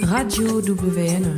Radio WN.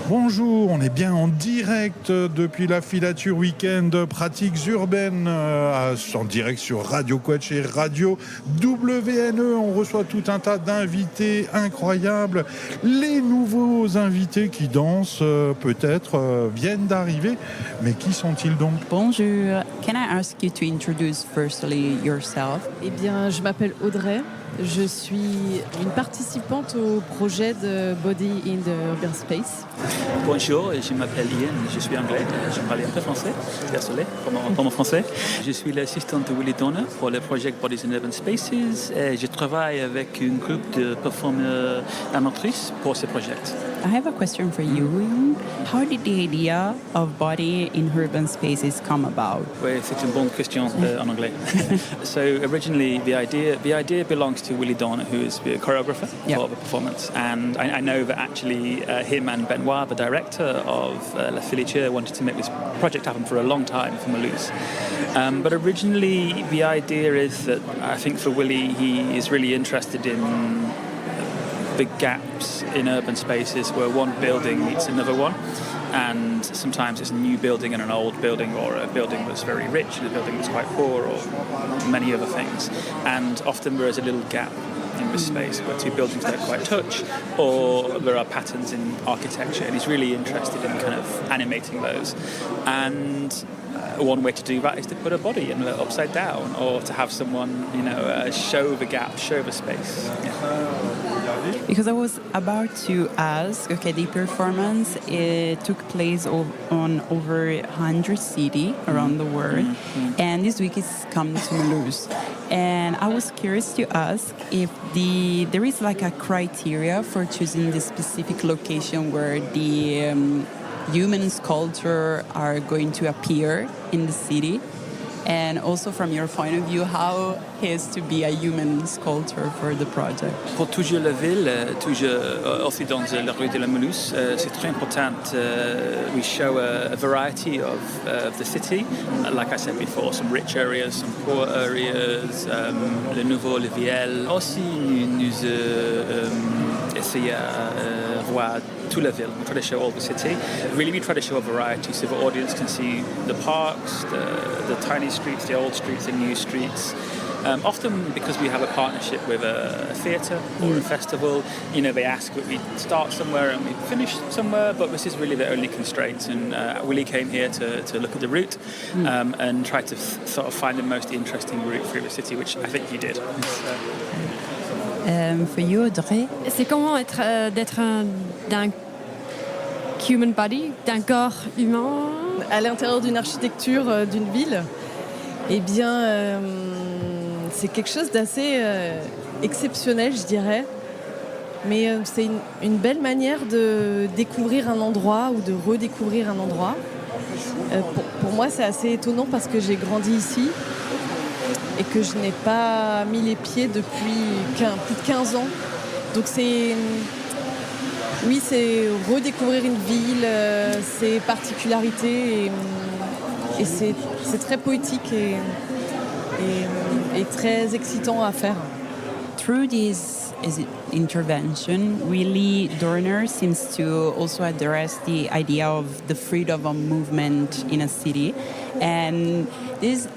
Bonjour, on est bien en direct depuis la Filature Week-end Pratiques Urbaines, en direct sur Radio Quetch et Radio WNE. On reçoit tout un tas d'invités incroyables. Les nouveaux invités qui dansent, peut-être, viennent d'arriver. Mais qui sont-ils donc? Bonjour. Can I ask you to introduce firstly yourself? Eh bien, je m'appelle Audrey. Je suis une participante au projet de Body in the Urban Space. Bonjour, je m'appelle Ian, je suis anglais, je parle un peu français, désolé pour mon français. Je suis l'assistante de Willy Donner pour le projet Bodies in Urban Spaces et je travaille avec un groupe de performeurs amatrices pour ce projet. I have a question for you. How did the idea of body in urban spaces come about? Oui, c'est une bonne question en anglais. So originally the idea belongs to Willy Donner, who is the choreographer for the performance, and I know that actually him and Benoit, the director of La Filature, wanted to make this project happen for a long time for Mulhouse. But originally the idea is that I think for Willy, he is really interested in the gaps in urban spaces where one building meets another one, and sometimes it's a new building and an old building, or a building that's very rich and a building that's quite poor, or many other things. And often there is a little gap in this space where two buildings don't quite touch, or there are patterns in architecture, and he's really interested in kind of animating those. And one way to do that is to put a body in upside down, or to have someone, show the gap, show the space. Yeah. Because I was about to ask, okay, the performance took place on over 100 cities around the world, and this week it's come to Mulhouse. And I was curious to ask if there is like a criteria for choosing the specific location where the human sculptures are going to appear in the city. And also from your point of view, how is to be a human sculptor for the project? Pour toujours la ville, toujours aussi dans la rue de la Mulhouse, c'est très important. We show a variety of the city. Like I said before, some rich areas, some poor areas, le nouveau, le vieil. Aussi, nous essayons de voir toute la ville. We try to show all the city. Really, we try to show a variety so the audience can see the parks, the tiny streets, the old streets, the new streets. Often because we have a partnership with a theatre or a festival, they ask that we start somewhere and we finish somewhere, but this is really the only constraint. And Willy came here to look at the route and try to sort of find the most interesting route through the city, which I think he did. For you, Audrey? C'est comment d'être d'un human body, d'un corps humain à l'intérieur d'une architecture d'une ville. Eh bien, c'est quelque chose d'assez exceptionnel, je dirais. Mais c'est une belle manière de découvrir un endroit ou de redécouvrir un endroit. Pour moi, c'est assez étonnant parce que j'ai grandi ici et que je n'ai pas mis les pieds depuis plus de 15 ans. Donc c'est redécouvrir une ville, ses particularités, et c'est très poétique et très excitant à faire. Through this intervention, Willy Donner seems to also address the idea of the freedom of movement in a city. And this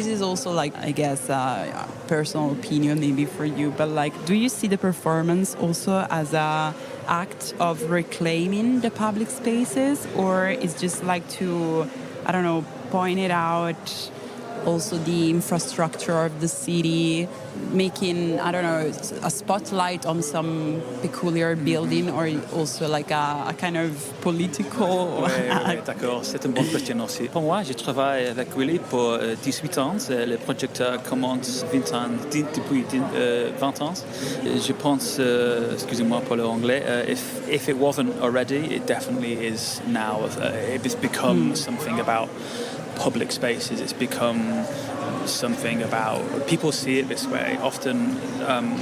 is also like, I guess, a personal opinion maybe for you, but like, do you see the performance also as a act of reclaiming the public spaces, or it's just like to, point it out also the infrastructure of the city, making, a spotlight on some peculiar building, or also like a kind of political... Oui, d'accord, c'est une bonne question aussi. Pour moi, je travaille avec Willy pour 18 ans. Le projet commence depuis 20 ans. Je pense, excusez-moi pour l'anglais, if it wasn't already, it definitely is now. It's become something about public spaces. It's become something about, people see it this way. Often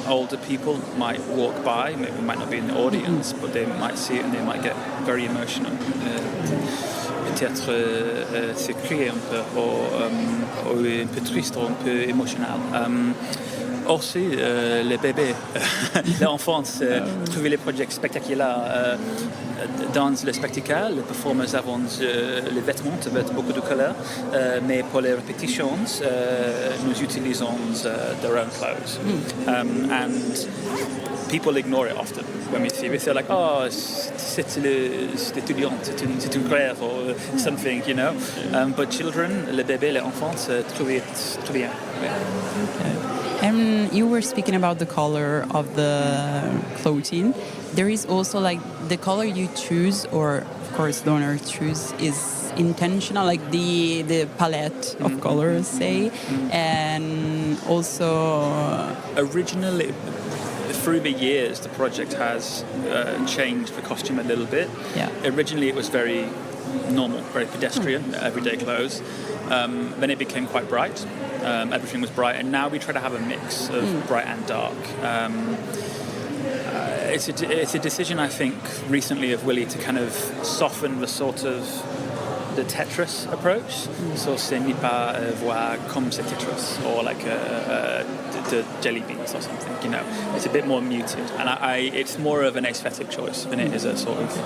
older people might walk by, maybe might not be in the audience, but they might see it and they might get very emotional. Peut-être s'écrire un peu, ou un peu triste, ou un peu émotionnel. Aussi, les bébés, l'enfance, trouver les projets spectaculaires dans le spectacle. Les performers avons les vêtements avec beaucoup de couleurs, mais pour les répétitions, nous utilisons their own clothes. And people ignore it often when we see it. They're like, oh, c'est l'étudiant, c'est une grève or something, you know. But children, les bébés, les enfants, trouvent très bien. And you were speaking about the color of the clothing. There is also like the color you choose, or of course donors choose, is intentional, like the palette of colors, say, and also originally. Through the years, the project has changed the costume a little bit. Yeah. Originally, it was very normal, very pedestrian, everyday clothes. Then it became quite bright. Everything was bright, and now we try to have a mix of bright and dark. It's a decision, I think, recently of Willie to kind of soften the sort of the Tetris approach. So c'est n'est pas voir comme c'est Tetris or like the jelly beans or something, you know. It's a bit more muted, and it's more of an aesthetic choice than it is a sort of.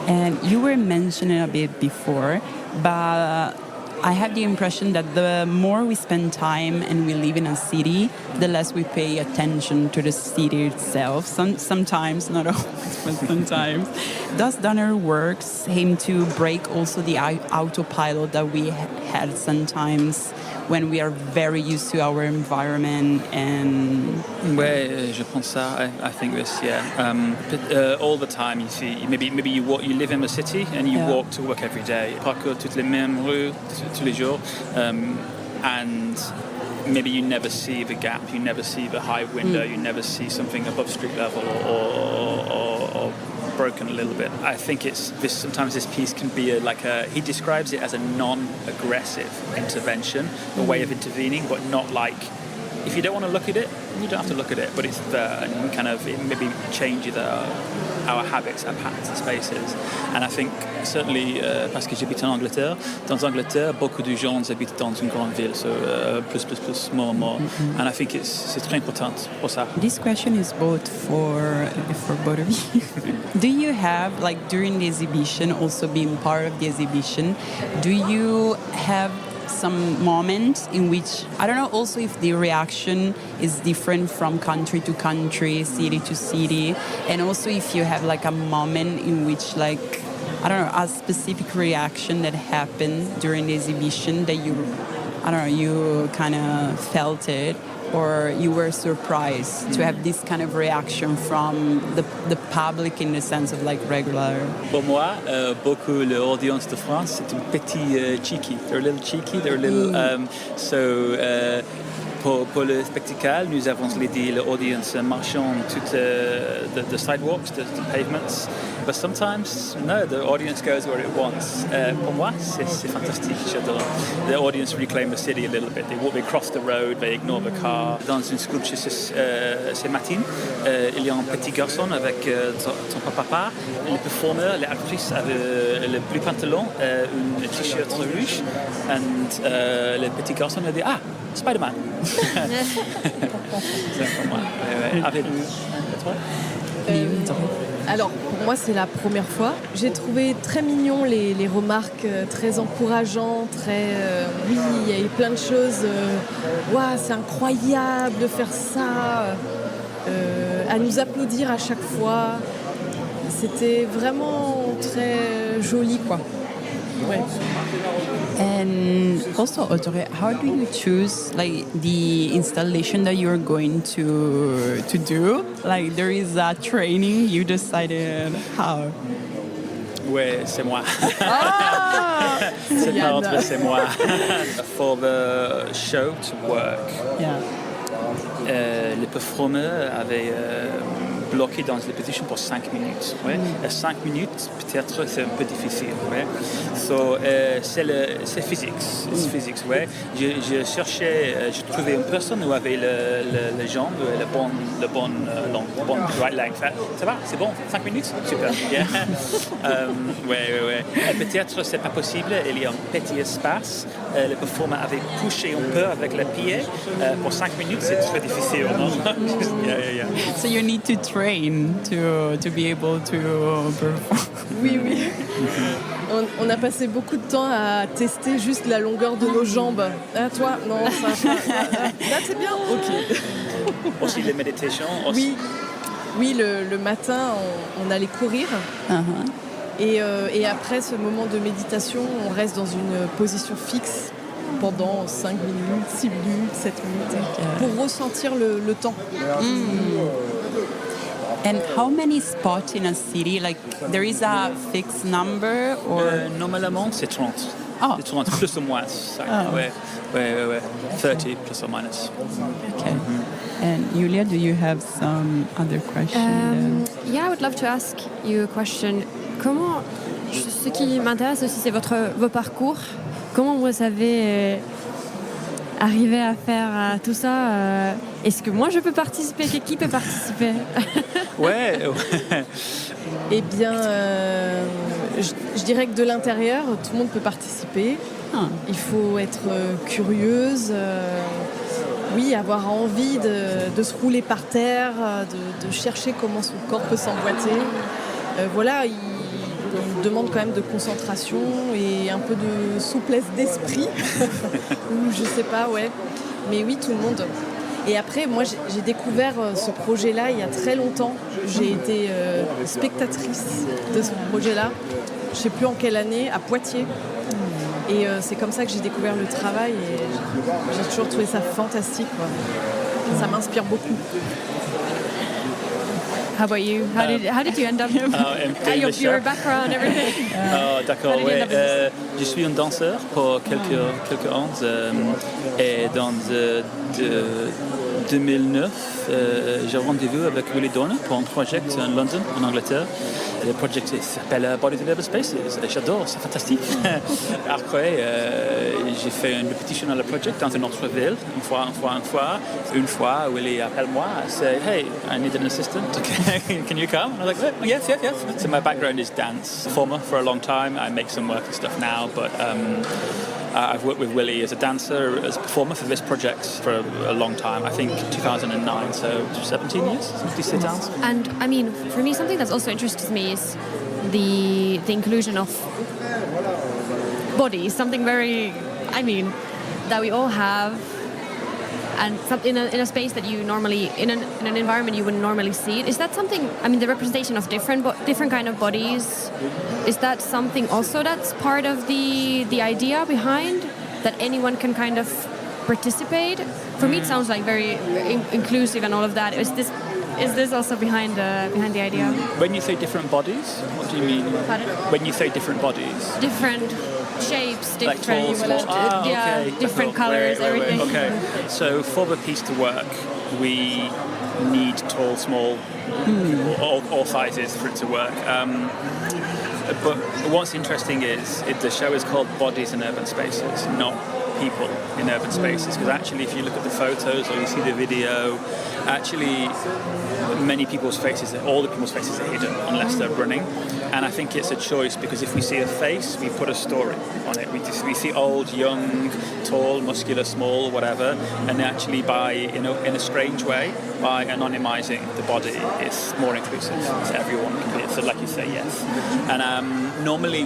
And you were mentioning a bit before, but I have the impression that the more we spend time and we live in a city, the less we pay attention to the city itself. Sometimes, not always, but sometimes. Does Donner Works aim to break also the autopilot that we had sometimes when we are very used to our environment and... Ouais, je pense ça. I think this, yeah. All the time you see, maybe you live in the city and you walk to work every day. Parcours toutes les mêmes rues, tous les jours. And maybe you never see the gap, you never see the high window, you never see something above street level or broken a little bit. I think sometimes this piece can be he describes it as a non-aggressive intervention, a way of intervening, but not like, if you don't want to look at it, you don't have to look at it, but it's there, and kind of it maybe changes our habits, our patterns and spaces. And I think certainly parce que j'habite en Angleterre, dans Angleterre, beaucoup de gens habitent dans une grande ville, so plus, more. And I think c'est très important pour ça. This question is both for both of you. Do you have, like during the exhibition, also being part of the exhibition, do you have some moments in which, I don't know also if the reaction is different from country to country, city to city, and also if you have like a moment in which like, I don't know, a specific reaction that happened during the exhibition that you kind of felt it, or you were surprised to have this kind of reaction from the public in the sense of like regular? Pour moi, beaucoup l'audience de France, c'est un petit cheeky. They're a little cheeky, they're a little... Pour le spectacle, nous avons l'audience marchant toutes the sidewalks, the pavements. But sometimes, no, the audience goes where it wants. Pour moi, c'est fantastique. J'adore. The audience reclaim the city a little bit. They cross the road, they ignore the car. Dans une sculpture ce matin, il y a un petit garçon avec son papa. Le performer, l'actrice avait le bleu pantalon, un t-shirt rouge, and le petit garçon a dit « Ah, Spider-Man !» C'est pour moi. Alors, pour moi, c'est la première fois. J'ai trouvé très mignon les remarques très encourageantes, oui, il y a eu plein de choses. Waouh, c'est incroyable de faire ça. À nous applaudir à chaque fois. C'était vraiment très joli, quoi. Ouais. And also, Audrey, how do you choose like the installation that you're going to do? Like there is a training, you decided how? Ouais, c'est moi. Ah! C'est pas Audrey, c'est moi. For the show to work, Yeah. les performers avaient bloqué dans la position pour 5 minutes. Ouais. 5 minutes, peut-être, c'est un peu difficile. Ouais. So, c'est physique. Ouais. Je cherchais, je trouvais une personne qui avait les jambes, le bon right leg. Ça va, c'est bon, 5 minutes? Super. Yeah. Ouais. Et peut-être c'est pas possible, il y a un petit espace. Le performeur avait poussé un peu avec le pied. Pour 5 minutes, c'est très difficile. Non? Yeah. So you need to train to be able to perform. Oui. On a passé beaucoup de temps à tester juste la longueur de nos jambes. Ah, toi, non, ça. Là, c'est bien. Ok. Aussi les méditations. Oui, le matin, on allait courir. Et après ce moment de méditation, on reste dans une position fixe pendant 5 minutes, 6 minutes, 7 minutes, pour ressentir le temps. And how many spots in a city? Like, there is a fixed number or? Normalement, c'est 30. Oh. C'est 30, plus ou moins. Ouais. 30 plus ou minus. Okay. And Giulia, do you have some other questions? Yeah, I would love to ask you a question. Ce qui m'intéresse aussi, c'est vos parcours. Comment vous avez arrivé à faire tout ça? Est-ce que moi je peux participer? Qui peut participer? Ouais. Eh bien, je dirais que de l'intérieur, tout le monde peut participer. Il faut être curieuse, avoir envie de se rouler par terre, de chercher comment son corps peut s'emboîter. Il demande quand même de concentration et un peu de souplesse d'esprit. Ou je sais pas, ouais. Mais oui, tout le monde. Et après, moi, j'ai découvert ce projet-là il y a très longtemps. J'ai été spectatrice de ce projet-là. Je sais plus en quelle année, à Poitiers. Et c'est comme ça que j'ai découvert le travail et j'ai toujours trouvé ça fantastique, quoi. Ça m'inspire beaucoup. How about you? How did you end up? Your background, everything. D'accord. Ouais. Je suis un danseur pour quelques ans et dans 2009, j'ai rendez-vous avec Willie Dorner pour un projet en London, en Angleterre. Le projet s'appelle Bodies in Urban Spaces. J'adore, c'est fantastique. Après, j'ai fait une répétition dans le projet dans une autre ville, une fois, Willie appelle moi et dit "Hey, I need an assistant. Can you come?" And I was like, "Oh, yes." So my background is dance, performer for a long time. I make some work and stuff now, but I've worked with Willie as a dancer, as a performer for this project for a long time. I think 2009, so 17 years since we sit down. And I mean, for me, something that's also interested me is the inclusion of bodies. Something very, that we all have, and in a space that you normally in an environment you wouldn't normally see it. Is that something? I mean, the representation of different kind of bodies. Is that something also that's part of the idea behind that anyone can kind of participate? For me, it sounds like very inclusive and all of that. Is this also behind the idea? When you say different bodies, what do you mean? Pardon? When you say different bodies? Different shapes, different, like tall, small. Okay. Different colors, everything. Okay. So for the piece to work, we need tall, small, all sizes for it to work. But what's interesting is the show is called Bodies in Urban Spaces, not people in urban spaces. Because actually, if you look at the photos or you see the video, actually many people's faces, all the people's faces are hidden unless they're running. And I think it's a choice because if we see a face, we put a story on it. We see old, young, tall, muscular, small, whatever. And actually, in a strange way, by anonymizing the body, it's more inclusive. So everyone can be. So like you say, yes. And normally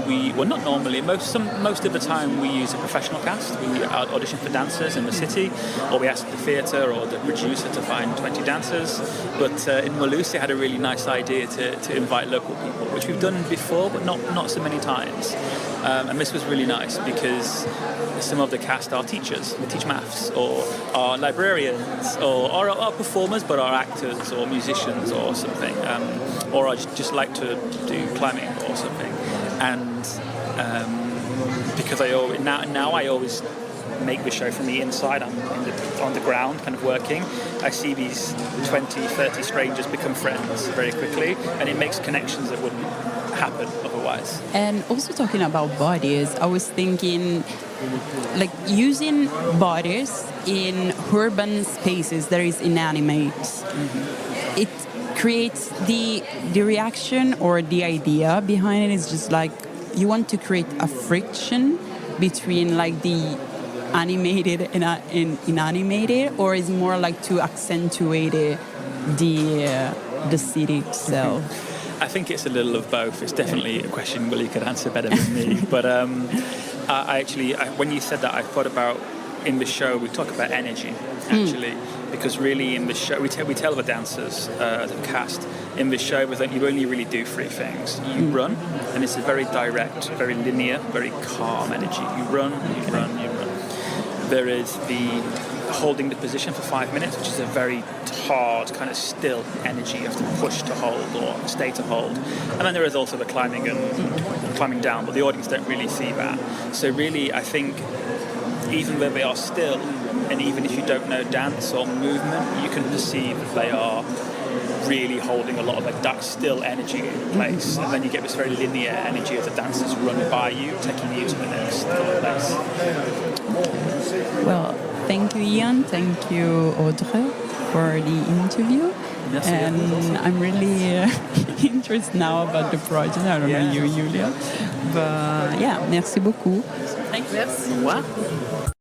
most of the time we use a professional cast. We audition for dancers in the city, or we ask the theatre or the producer to find 20 dancers. But in Mulhouse, they had a really nice idea to invite local people, which we've done before, but not so many times. And this was really nice because some of the cast are teachers, they teach maths, or are librarians, or are performers, but are actors or musicians or something, or I just like to do climbing or something. And because I always make the show from the inside. I'm on the ground kind of working. I see these 20, 30 strangers become friends very quickly, and it makes connections that wouldn't happen otherwise. And also talking about bodies, I was thinking like using bodies in urban spaces that is inanimate. Mm-hmm. It creates the reaction or the idea behind it is just like you want to create a friction between like the animated and inanimated, or is more like to accentuate the city itself? I think it's a little of both. It's definitely a question Willie could answer better than me. But I actually, when you said that, I thought about in the show we talk about energy actually, because really in the show we tell the dancers, the cast in the show that you only really do three things. You run, and it's a very direct, very linear, very calm energy. You run, you run, you run. There is the holding the position for 5 minutes, which is a very hard, kind of still energy. You have to push to hold or stay to hold. And then there is also the climbing and climbing down, but the audience don't really see that. So really, I think even though they are still, and even if you don't know dance or movement, you can perceive that they are really holding a lot of like that still energy in place. And then you get this very linear energy as the dancers run by you, taking you to the next place. Well, thank you, Ian. Thank you, Audrey, for the interview. Merci. And I'm really interested now about the project. I don't know you, Giulia. But yeah, merci beaucoup. Merci. Au revoir.